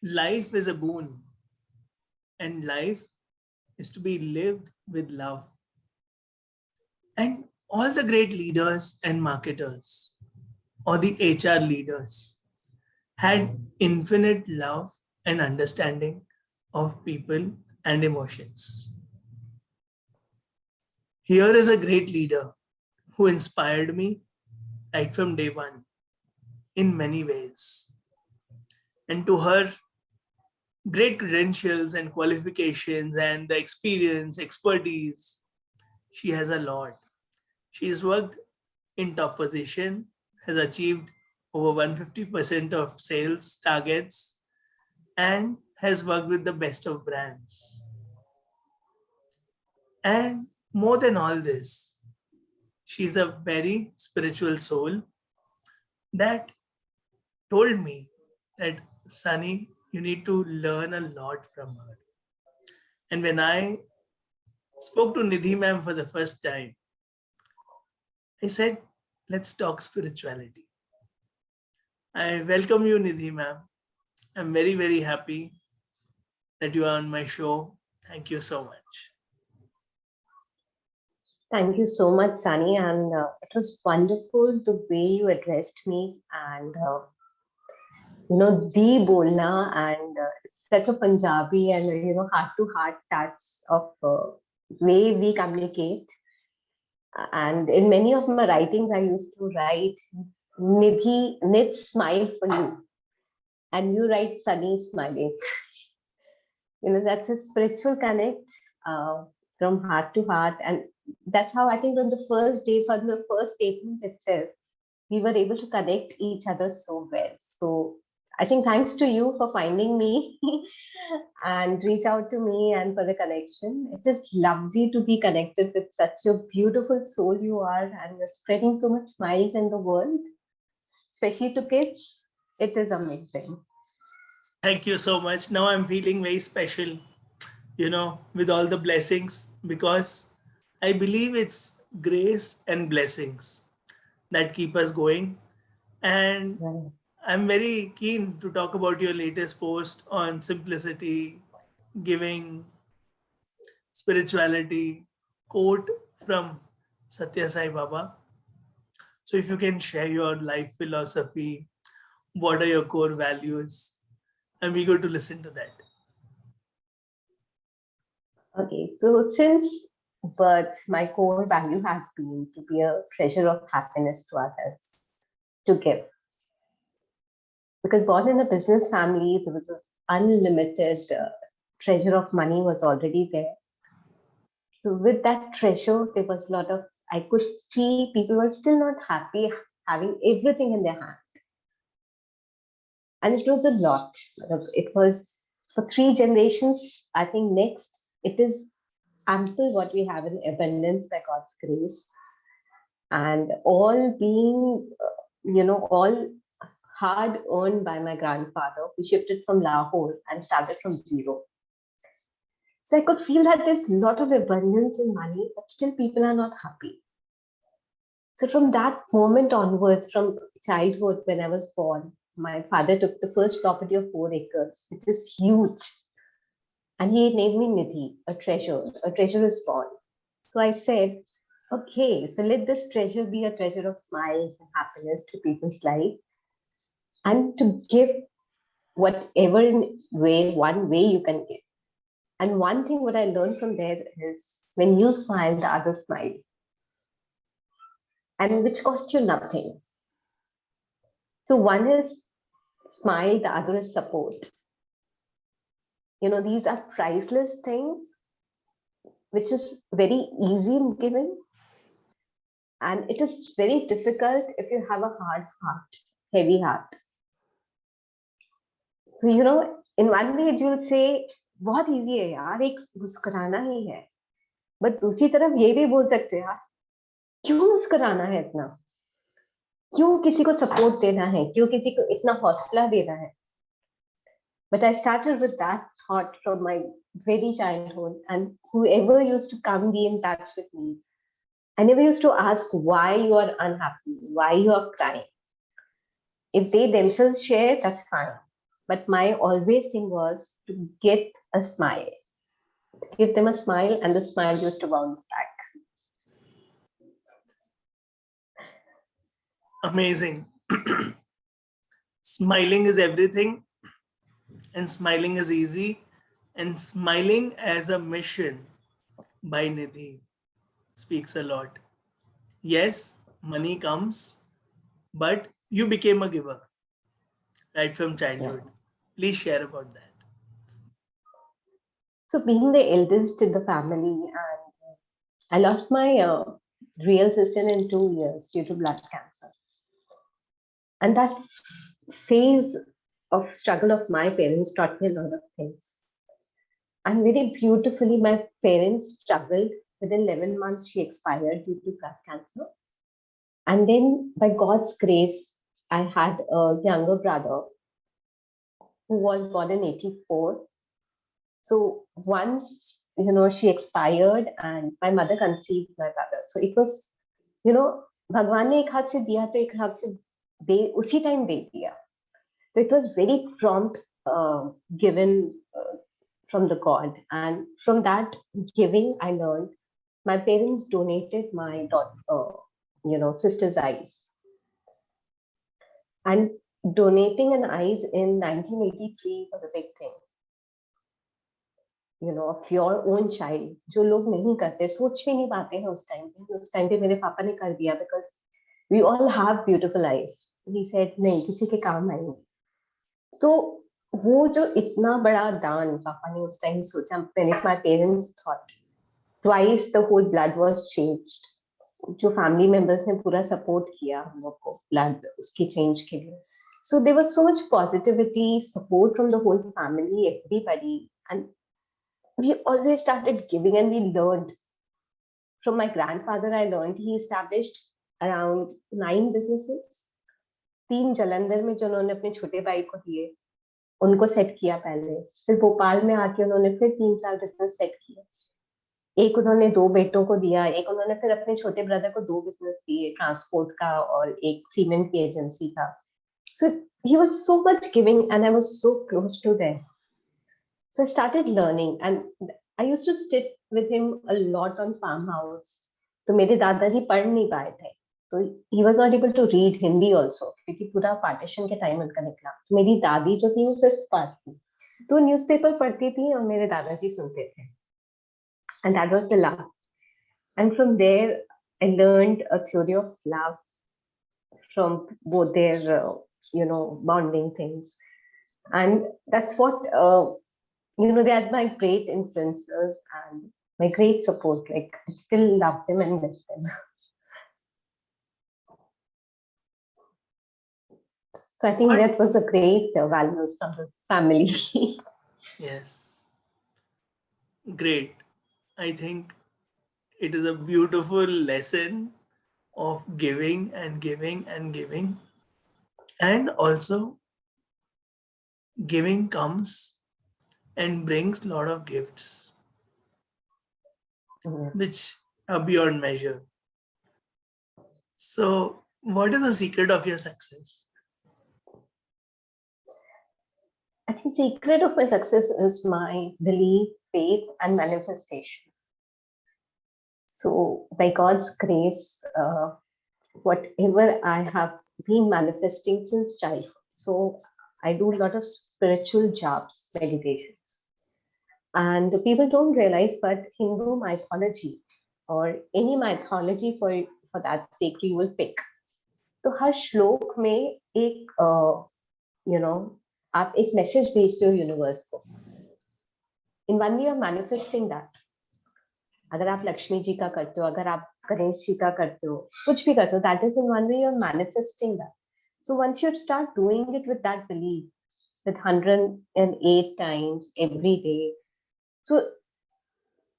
Life is a boon, and life is to be lived with love. And all the great leaders and marketers or the HR leaders had infinite love and understanding of people and emotions. Here is a great leader who inspired me right from day one in many ways. And to her, great credentials and qualifications and the experience, expertise, she has a lot. She has worked in top position, has achieved over 150% of sales targets, and has worked with the best of brands. And more than all this, she's a very spiritual soul that told me that, Sunny, you need to learn a lot from her. And when I spoke to Nidhi ma'am for the first time, I said, let's talk spirituality. I welcome you, Nidhi ma'am. I'm very, very happy that you are on my show. Thank you so much. Thank you so much, Sunny. And it was wonderful the way you addressed me. And, the bolna, and it's such a Punjabi and, heart to heart touch of way we communicate. And in many of my writings, I used to write Nidhi, Nid smile for you. And you write Sunny smiling. That's a spiritual connect from heart to heart. And that's how I think from the first day, from the first statement itself, we were able to connect each other so well. So I think thanks to you for finding me and reach out to me and for the connection. It is lovely to be connected with such a beautiful soul you are, and you're spreading so much smiles in the world, especially to kids. It is amazing. Thank you so much. Now I'm feeling very special, with all the blessings, because I believe it's grace and blessings that keep us going. And Right. I'm very keen to talk about your latest post on simplicity, giving, spirituality, quote from Satya Sai Baba. So if you can share your life philosophy, what are your core values? I'm eager to listen to that. Okay, so since birth, my core value has been to be a treasure of happiness to others, to give. Because born in a business family, there was an unlimited treasure of money was already there. So with that treasure, there was a lot of, I could see people were still not happy having everything in their hand. And it was a lot. It was for 3 generations. I think next, it is ample what we have in abundance by God's grace. And all being, all hard earned by my grandfather, who shifted from Lahore and started from zero. So I could feel that there's a lot of abundance in money, but still people are not happy. So from that moment onwards, from childhood, when I was born, my father took the first property of 4 acres, which is huge. And he named me Nidhi, a treasure. A treasure is born. So I said, okay, so let this treasure be a treasure of smiles and happiness to people's life, and to give whatever one way you can give. And one thing what I learned from there is when you smile, the others smile. And which costs you nothing. So one is smile, the other is support. These are priceless things, which is very easy in giving. And it is very difficult if you have a hard heart, heavy heart. So, in one way you'll say, बहुत easy है यार, एक मुस्कुराना ही है. But दूसरी तरफ ये भी बोल सकते हैं यार, क्यों मुस्कुराना है इतना? क्यों किसी को सपोर्ट देना है? क्यों किसी को इतना हौसला देना है? But I started with that thought from my very childhood, and whoever used to come be in touch with me, I never used to ask why you are unhappy, why you are crying. If they themselves share, that's fine. But my always thing was to get a smile, to give them a smile, and the smile used to bounce back. Amazing. Smiling is everything, and smiling is easy, and smiling as a mission by Nidhi speaks a lot. Yes, money comes, but you became a giver right from Yeah. childhood. Please share about that. So being the eldest in the family, and I lost my real sister in 2 years due to blood cancer. And that phase of struggle of my parents taught me a lot of things. And very beautifully, my parents struggled. Within 11 months, she expired due to blood cancer. And then, by God's grace, I had a younger brother who was born in 84. So once, she expired and my mother conceived my brother. So it was, भगवान ने एक हाथ से दिया तो एक हाथ से दे उसी टाइम दे दिया. So it was very prompt given from the God. And from that giving, I learned my parents donated my sister's eyes. And donating an eyes in 1983 was a big thing. Of your own child, जो लोग नहीं करते, सोच भी नहीं पाते हैं उस टाइम पे मेरे पापा ने कर दिया, because we all have beautiful eyes. He said नहीं, किसी के काम आएंगे. तो वो जो इतना बड़ा दान पापा ने उस टाइम सोचा, my parents thought twice the whole blood was changed. जो फैमिली मेंबर्स ने पूरा सपोर्ट किया हम लोग को ब्लड उसकी चेंज के लिए. So there was so much positivity, support from the whole family, everybody, and we always started giving, and we learned from my grandfather. I learned he established around 9 businesses. 3 Jalandhar में जो उन्होंने अपने छोटे भाई को दिए, उनको सेट किया पहले. फिर भोपाल में आके उन्होंने फिर 3-4 बिजनेस सेट किए. एक उन्होंने 2 बेटों को दिया, एक उन्होंने फिर अपने छोटे ब्रदर को 2 बिजनेस दिए, ट्रांसपोर्ट का और एक सीमेंट की एजेंसी का. So he was so much giving, and I was so close to them. So I started learning, and I used to sit with him a lot on farmhouse. तो मेरे दादाजी पढ़ नहीं पाए थे, तो he was not able to read Hindi also, क्योंकि पूरा पार्टीशन के टाइम उनका निकला. तो मेरी दादी जो थी वो 5th पास थी, तो न्यूज़पेपर पढ़ती थी और मेरे दादाजी सुनते थे. And that was the love. And from there, I learned a theory of love from both their, bonding things. And that's what, they are my great influencers and my great support. Like, I still love them and miss them. So I think that was a great values from the family. Yes. Great. I think it is a beautiful lesson of giving and giving and giving. And also, giving comes and brings a lot of gifts, which are beyond measure. So, what is the secret of your success? I think secret of my success is my belief, faith, and manifestation. So by God's grace, whatever I have been manifesting since childhood. So I do a lot of spiritual jobs, meditations. And people don't realize, but Hindu mythology or any mythology for that sake you will pick. तो हर श्लोक में एक आप एक message भेजते हो universe को. In one way you are manifesting that. अगर आप लक्ष्मी जी का करते हो, अगर आप गणेश जी का करते हो, कुछ भी करते हो, that is in one way you are manifesting that. So once you start doing it with that belief, with 108 times every day, so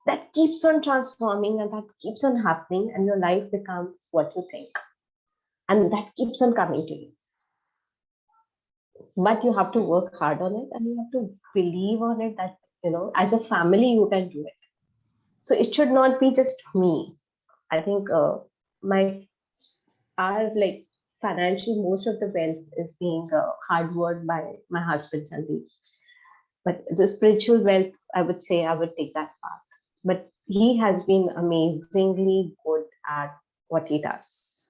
that keeps on transforming and that keeps on happening, and your life becomes what you think, and that keeps on coming to you. But you have to work hard on it, and you have to believe on it that as a family you can do it. So it should not be just me. I think our financially, most of the wealth is being hard worked by my husband only. But the spiritual wealth, I would say I would take that part. But he has been amazingly good at what he does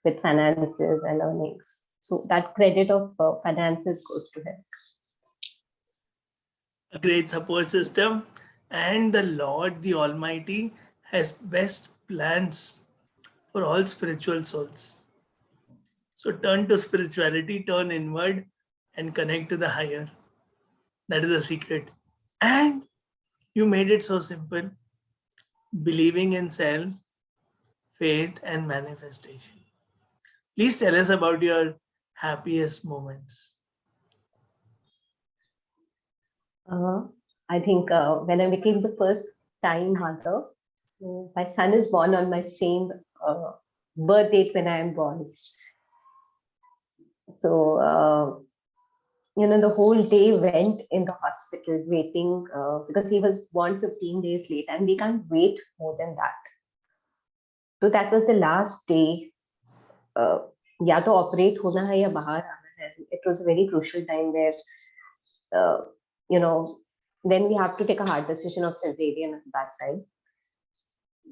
with finances and earnings. So that credit of finances goes to him. A great support system, and the Lord, the Almighty, has best plans for all spiritual souls. So turn to spirituality, turn inward, and connect to the higher. That is the secret. And you made it so simple: believing in self, faith, and manifestation. Please tell us about your happiest moments. Uh, I think when I became the first time mother, so my son is born on my same uh, birth date when I am born. So, the whole day went in the hospital waiting because he was born 15 days late and we can't wait more than that. So that was the last day. या तो operate होना है या बाहर आना है. It was a very crucial time where, uh, you know, then we have to take a hard decision of cesarean at that time.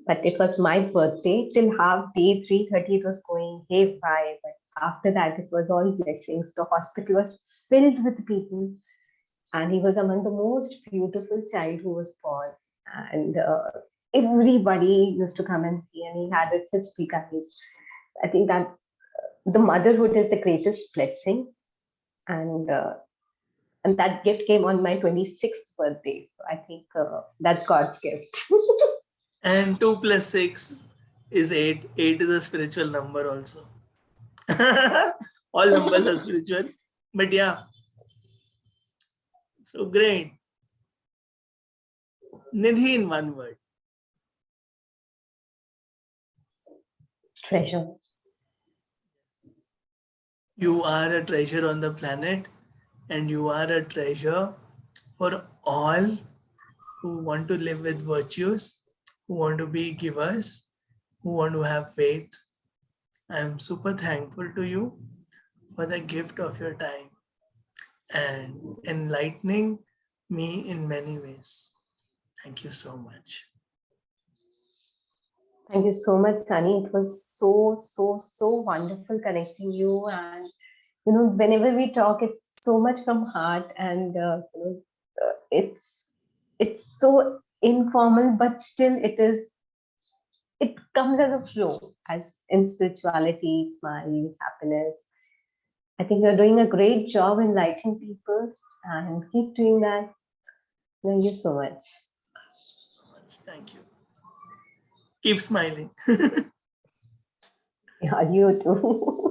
But it was my birthday. Till half day 3:30 it was going haywire. But after that it was all blessings. The hospital was filled with people, and he was among the most beautiful child who was born. And everybody used to come and see, and he had it such big eyes. I think that's the motherhood is the greatest blessing, and that gift came on my 26th birthday. So I think that's God's gift. And 2 plus 6 is 8. 8 is a spiritual number also. All numbers are spiritual. But yeah, so great. Nidhi in one word. Treasure. You are a treasure on the planet, and you are a treasure for all who want to live with virtues, who want to be givers, who want to have faith. I am super thankful to you for the gift of your time and enlightening me in many ways. Thank you so much. Thank you so much, Sunny. It was so wonderful connecting you. And whenever we talk, it's so much from heart, and it's so informal, but still it comes as a flow, as in spirituality, smiles, happiness. I think you're doing a great job enlightening people, and keep doing that. Thank you so much. Thank you. Keep smiling. Yeah, you too.